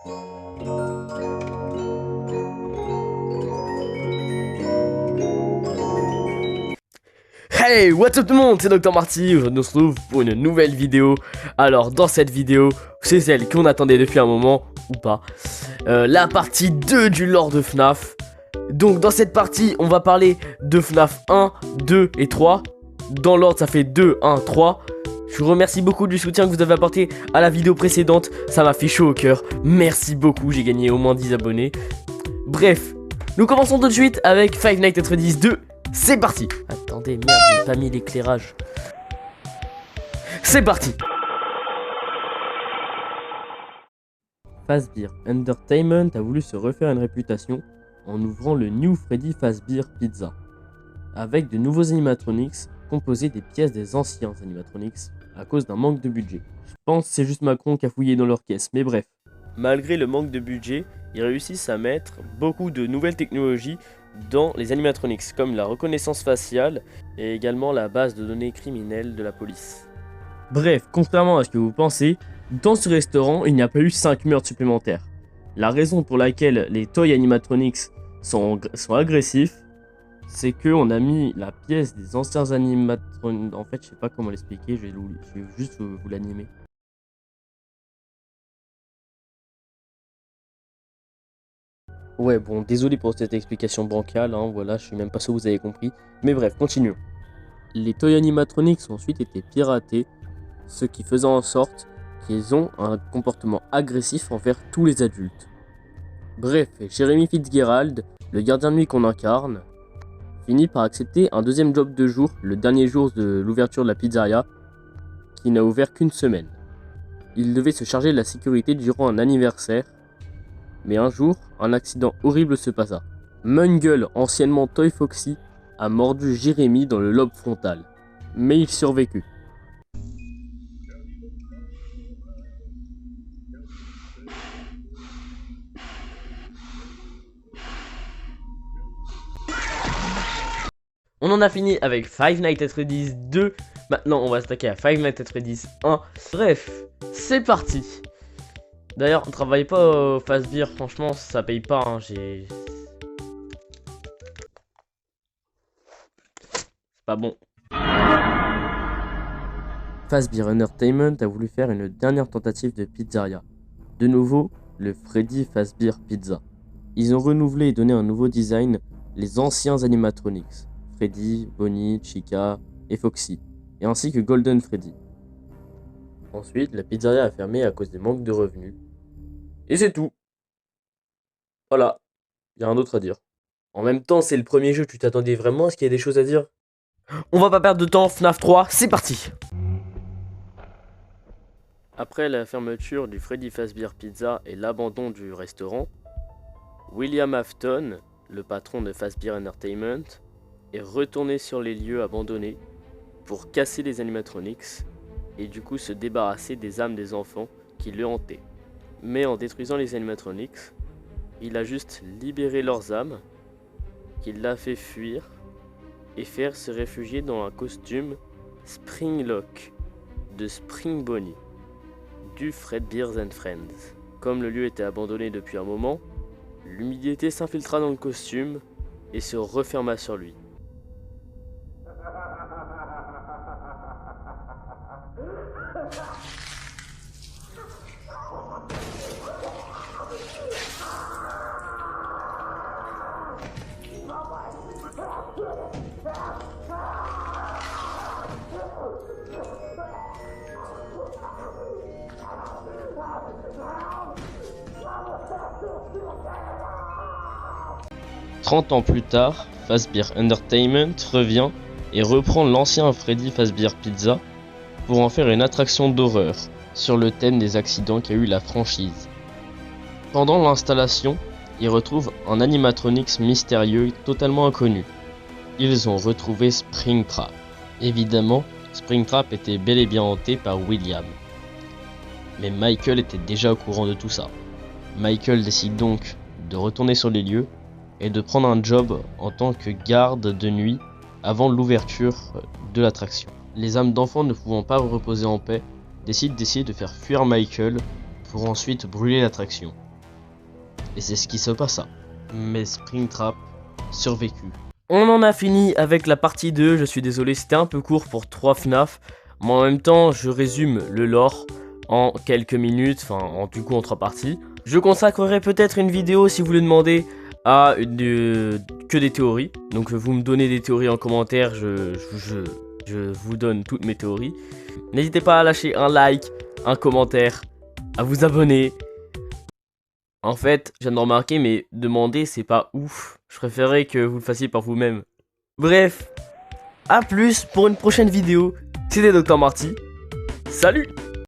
Hey, what's up tout le monde, c'est Dr Marty, aujourd'hui on se retrouve pour une nouvelle vidéo. Alors dans cette vidéo, c'est celle qu'on attendait depuis un moment, ou pas, la partie 2 du lore de FNAF. Donc dans cette partie, on va parler de FNAF 1, 2 et 3. Dans l'ordre, ça fait 2, 1, 3. Je vous remercie beaucoup du soutien que vous avez apporté à la vidéo précédente, ça m'a fait chaud au cœur. Merci beaucoup, j'ai gagné au moins 10 abonnés. Bref, nous commençons tout de suite avec Five Nights at Freddy's 2. C'est parti. Attendez, merde, j'ai pas mis l'éclairage. C'est parti. Fazbear Entertainment a voulu se refaire une réputation en ouvrant le New Freddy Fazbear Pizza, avec de nouveaux animatronics composés des pièces des anciens animatronics à cause d'un manque de budget. Je pense que c'est juste Macron qui a fouillé dans leur caisse, mais bref. Malgré le manque de budget, ils réussissent à mettre beaucoup de nouvelles technologies dans les animatronics, comme la reconnaissance faciale et également la base de données criminelles de la police. Bref, contrairement à ce que vous pensez, dans ce restaurant, il n'y a pas eu 5 meurtres supplémentaires. La raison pour laquelle les toy animatronics sont agressifs, c'est qu'on a mis la pièce des anciens animatronics. En fait, je sais pas comment l'expliquer, je vais juste vous l'animer. Ouais, bon, désolé pour cette explication bancale, hein, voilà, je suis même pas sûr que vous avez compris. Mais bref, continuons. Les toy animatronics ont ensuite été piratés, ce qui faisait en sorte qu'ils ont un comportement agressif envers tous les adultes. Bref, Jeremy Fitzgerald, le gardien de nuit qu'on incarne, finit par accepter un deuxième job de jour, le dernier jour de l'ouverture de la pizzeria, qui n'a ouvert qu'une semaine. Il devait se charger de la sécurité durant un anniversaire, mais un jour, un accident horrible se passa. Mungle, anciennement Toy Foxy, a mordu Jérémy dans le lobe frontal, mais il survécut. On en a fini avec Five Nights at Freddy's 2. Maintenant, on va s'attaquer à Five Nights at Freddy's 1. Bref, c'est parti. D'ailleurs, on travaille pas au Fazbear, franchement, ça paye pas. Hein, c'est pas bon. Fazbear Entertainment a voulu faire une dernière tentative de pizzeria. De nouveau, le Freddy Fazbear Pizza. Ils ont renouvelé et donné un nouveau design les anciens animatronics. Freddy, Bonnie, Chica et Foxy, et ainsi que Golden Freddy. Ensuite, la pizzeria a fermé à cause des manques de revenus. Et c'est tout. Voilà, il y a rien d'autre à dire. En même temps, c'est le premier jeu, tu t'attendais vraiment à ce qu'il y ait des choses à dire? On va pas perdre de temps, FNAF 3, c'est parti. Après la fermeture du Freddy Fazbear Pizza et l'abandon du restaurant, William Afton, le patron de Fazbear Entertainment, est retourné sur les lieux abandonnés pour casser les animatronics et du coup se débarrasser des âmes des enfants qui le hantaient. Mais en détruisant les animatronics, il a juste libéré leurs âmes, qu'il l'a fait fuir et faire se réfugier dans un costume Springlock de Spring Bonnie du Fredbear's and Friends. Comme le lieu était abandonné depuis un moment, l'humidité s'infiltra dans le costume et se referma sur lui. « 30 ans plus tard, Fazbear Entertainment revient et reprend l'ancien Freddy Fazbear Pizza pour en faire une attraction d'horreur sur le thème des accidents qu'a eu la franchise. Pendant l'installation, ils retrouvent un animatronics mystérieux totalement inconnu. Ils ont retrouvé Springtrap. Évidemment, Springtrap était bel et bien hanté par William. Mais Michael était déjà au courant de tout ça. Michael décide donc de retourner sur les lieux et de prendre un job en tant que garde de nuit avant l'ouverture de l'attraction. Les âmes d'enfants ne pouvant pas reposer en paix décident d'essayer de faire fuir Michael pour ensuite brûler l'attraction. Et c'est ce qui se passa. Mais Springtrap survécut. On en a fini avec la partie 2, je suis désolé, c'était un peu court pour 3 FNAF. Mais en même temps, je résume le lore en quelques minutes, du coup en 3 parties. Je consacrerai peut-être une vidéo si vous le demandez à que des théories. Donc vous me donnez des théories en commentaire, je vous donne toutes mes théories. N'hésitez pas à lâcher un like, un commentaire, à vous abonner. En fait, je viens de remarquer, mais demander, c'est pas ouf. Je préférerais que vous le fassiez par vous-même. Bref, à plus pour une prochaine vidéo. C'était Dr Marty. Salut!